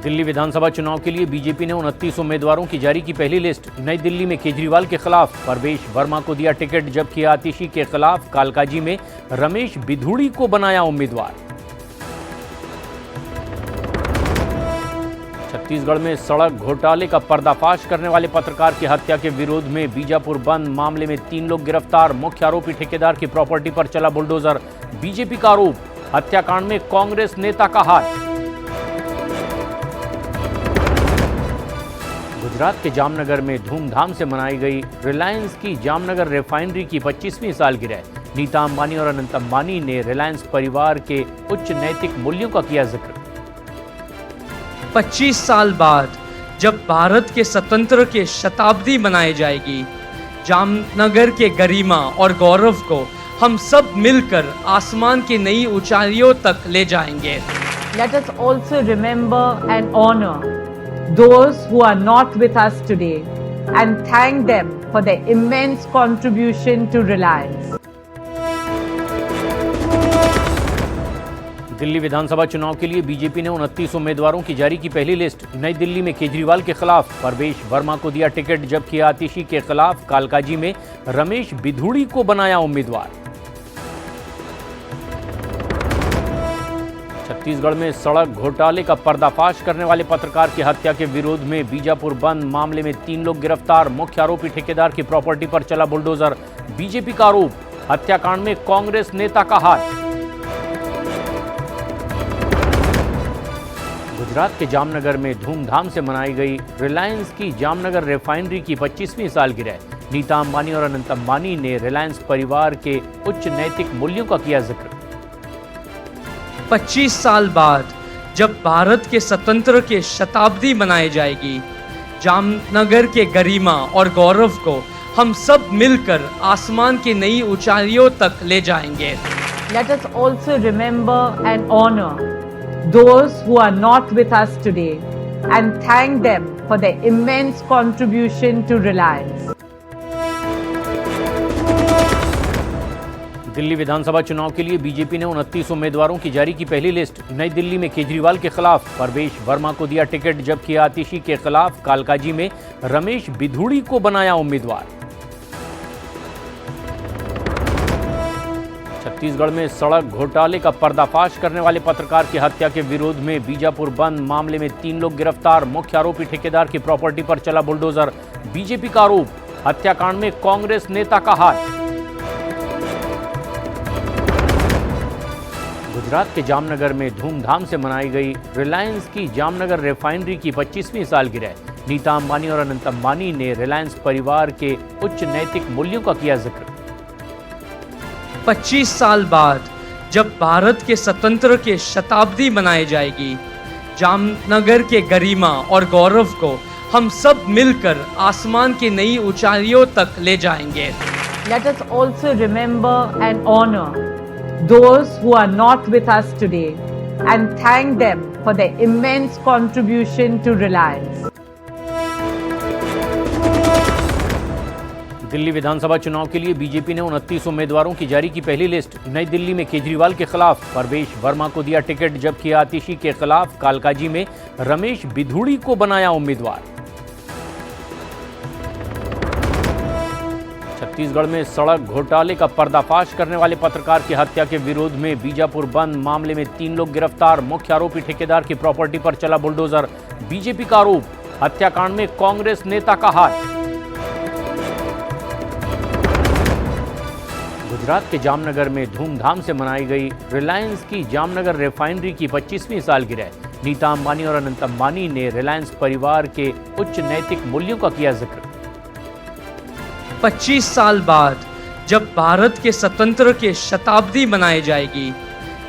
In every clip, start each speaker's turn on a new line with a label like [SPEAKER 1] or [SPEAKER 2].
[SPEAKER 1] दिल्ली विधानसभा चुनाव के लिए बीजेपी ने 29 उम्मीदवारों की जारी की पहली लिस्ट। नई दिल्ली में केजरीवाल के खिलाफ परवेश वर्मा को दिया टिकट, जबकि आतिशी के खिलाफ कालकाजी में रमेश बिधूड़ी को बनाया उम्मीदवार। छत्तीसगढ़ में सड़क घोटाले का पर्दाफाश करने वाले पत्रकार की हत्या के विरोध में बीजापुर बंद। मामले में 3 लोग गिरफ्तार। मुख्य आरोपी ठेकेदार की प्रॉपर्टी पर चला बुलडोजर। बीजेपी का आरोप, हत्याकांड में कांग्रेस नेता का हाथ। गुजरात के जामनगर में धूमधाम से मनाई गई रिलायंस की जामनगर रिफाइनरी की 25वीं सालगिरह। नीता अंबानी और अनंत अंबानी ने रिलायंस परिवार के उच्च नैतिक मूल्यों का किया जिक्र।
[SPEAKER 2] 25 साल बाद जब भारत के स्वतंत्र के शताब्दी मनाई जाएगी, जामनगर के गरिमा और गौरव को हम सब मिलकर आसमान की नई ऊंचाइयों तक ले जाएंगे।
[SPEAKER 3] Let us also remember and honor those who are not with us today and thank them for their immense contribution to Reliance.
[SPEAKER 1] Delhi विधानसभा चुनाव के लिए बीजेपी ने 29 उम्मीदवारों की जारी की पहली लिस्ट। नई दिल्ली में केजरीवाल के खिलाफ परवेश वर्मा को दिया टिकट, जबकि आतिशी के खिलाफ कालकाजी में रमेश बिधूड़ी को बनाया उम्मीदवार। छत्तीसगढ़ में सड़क घोटाले का पर्दाफाश करने वाले पत्रकार की हत्या के विरोध में बीजापुर बंद। मामले में 3 लोग गिरफ्तार। मुख्य आरोपी ठेकेदार की प्रॉपर्टी पर चला बुलडोजर। बीजेपी का आरोप, हत्याकांड में कांग्रेस नेता का हाथ। गुजरात के जामनगर में धूमधाम से मनाई गई रिलायंस की जामनगर रिफाइनरी की 25वीं सालगिरह। नीता अंबानी और अनंत अंबानी ने रिलायंस परिवार के उच्च नैतिक मूल्यों का किया जिक्र।
[SPEAKER 2] 25 साल बाद जब भारत के स्वतंत्र के शताब्दी मनाई जाएगी, जामनगर के गरिमा और गौरव को हम सब मिलकर आसमान की नई ऊंचाइयों तक ले जाएंगे।
[SPEAKER 3] Let us also remember and honor those who are not with us today and thank them for their immense contribution to Reliance.
[SPEAKER 1] Delhi विधानसभा चुनाव के लिए बीजेपी ने 29 उम्मीदवारों की जारी की पहली लिस्ट। नई दिल्ली में केजरीवाल के खिलाफ परवेश वर्मा को दिया टिकट, जबकि आतिशी के खिलाफ कालकाजी में रमेश बिधूड़ी को बनाया उम्मीदवार। छत्तीसगढ़ में सड़क घोटाले का पर्दाफाश करने वाले पत्रकार की हत्या के विरोध में बीजापुर बंद। मामले में 3 लोग गिरफ्तार। मुख्य आरोपी ठेकेदार की प्रॉपर्टी पर चला बुलडोजर। बीजेपी का आरोप, हत्याकांड में कांग्रेस नेता का हाथ। गुजरात के जामनगर में धूमधाम से मनाई गई रिलायंस की जामनगर रिफाइनरी की 25वीं सालगिरह। नीता अंबानी और अनंत अंबानी ने रिलायंस परिवार के उच्च नैतिक मूल्यों का किया जिक्र।
[SPEAKER 2] 25 साल बाद जब भारत के स्वतंत्र के शताब्दी मनाई जाएगी, जामनगर के गरिमा और गौरव को हम सब मिलकर आसमान की नई ऊंचाइयों तक ले जाएंगे।
[SPEAKER 3] Let us also remember and honor those who are not with us today and thank them for their immense contribution to Reliance.
[SPEAKER 1] Delhi विधानसभा चुनाव के लिए बीजेपी ने 29 उम्मीदवारों की जारी की पहली लिस्ट। नई दिल्ली में केजरीवाल के खिलाफ परवेश वर्मा को दिया टिकट, जबकि आतिशी के खिलाफ कालकाजी में रमेश बिधूड़ी को बनाया उम्मीदवार। छत्तीसगढ़ में सड़क घोटाले का पर्दाफाश करने वाले पत्रकार की हत्या के विरोध में बीजापुर बंद। मामले में 3 लोग गिरफ्तार। मुख्य आरोपी ठेकेदार की प्रॉपर्टी पर चला बुलडोजर। बीजेपी का आरोप, हत्याकांड में कांग्रेस नेता का हाथ। गुजरात के जामनगर में धूमधाम से मनाई गई रिलायंस की जामनगर रिफाइनरी की 25वीं सालगिरह। नीता अंबानी और अनंत अंबानी ने रिलायंस परिवार के उच्च नैतिक मूल्यों का किया जिक्र।
[SPEAKER 2] 25 साल बाद जब भारत के स्वतंत्र के शताब्दी मनाई जाएगी,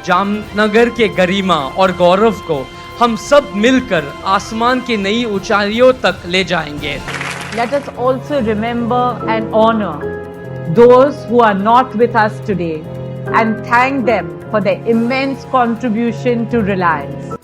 [SPEAKER 2] जामनगर के गरिमा और गौरव को हम सब मिलकर आसमान की नई ऊंचाइयों तक ले जाएंगे।
[SPEAKER 3] Let us also remember and honor those who are not with us today and thank them for their immense contribution to Reliance.